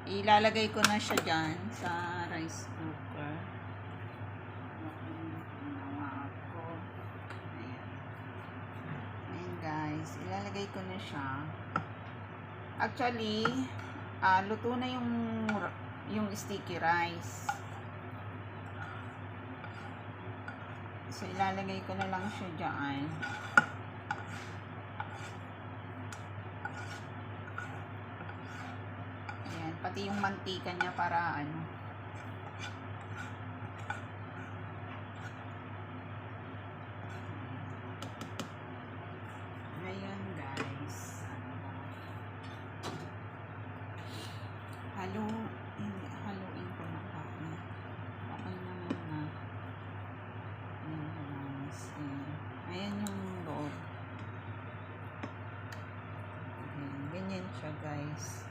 Ilalagay ko na siya dyan sa rice cooker. Ayan guys, ilalagay ko na siya. Actually, luto na yung sticky rice. So, ilalagay ko na lang siya dyan. Ayan, pati yung mantika niya para ano. Ayan guys. Haluin ko na kami. Okay naman na. Ayan yung loob. Ayan, ganyan siya guys.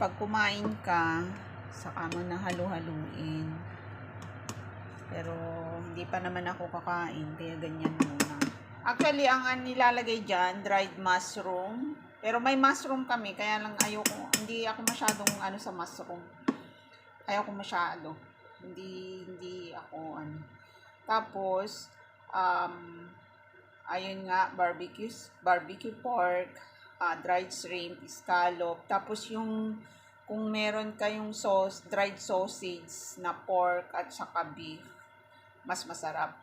Pag kumain ka, saka mo na halu-haluin. Pero hindi pa naman ako kakain, kaya ganyan muna. Actually, ang nilalagay dyan, dried mushroom. Pero may mushroom kami, kaya lang hindi ako masyadong sa mushroom. Ayoko masyado. Hindi ako Tapos, ayun nga, barbecue pork, dried shrimp, scallop. Tapos kung meron kayong dried sausage na pork at saka beef, mas masarap.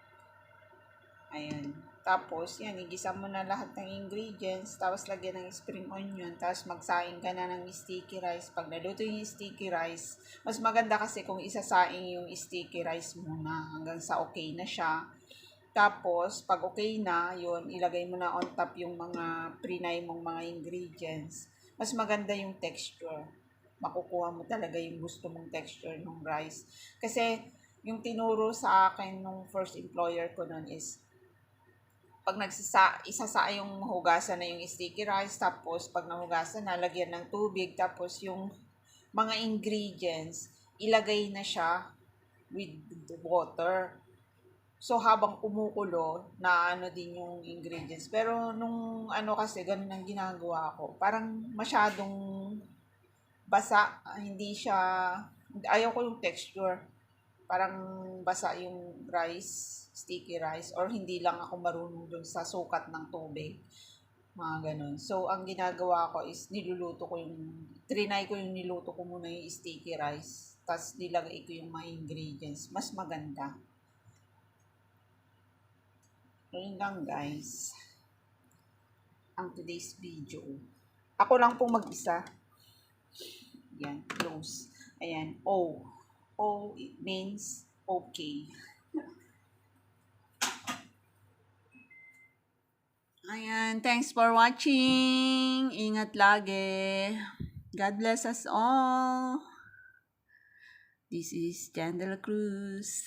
Ayun. Tapos, yan, igisa mo na lahat ng ingredients, tapos lagyan ng spring onion, tapos magsaing ka na ng sticky rice. Pag naluto yung sticky rice, mas maganda kasi kung isasaing yung sticky rice muna hanggang sa okay na siya. Tapos, pag okay na, yun, ilagay mo na on top yung mga pre-nai mong mga ingredients. Mas maganda yung texture. Makukuha mo talaga yung gusto mong texture ng rice. Kasi, yung tinuro sa akin nung first employer ko nun is, pag isasa yung hugasan na yung sticky rice, tapos pag nahugasan na, lagyan ng tubig, tapos yung mga ingredients, ilagay na siya with water. So, habang kumukulo, na din yung ingredients. Pero, nung kasi, ganun ang ginagawa ko. Parang masyadong basa, hindi siya, ayaw ko yung texture. Parang basa yung rice, sticky rice, or hindi lang ako marunong dun sa sukat ng tubig. Mga ganun. So, ang ginagawa ko is, trinay ko yung niluto ko muna yung sticky rice. Tapos, nilagay ko yung mga ingredients. Mas maganda. Ayun lang guys. Ang today's video. Ako lang pong mag-isa. Yan, close. Ayan, O. O, it means okay. Ayan, thanks for watching. Ingat lagi. God bless us all. This is Chandler Cruz.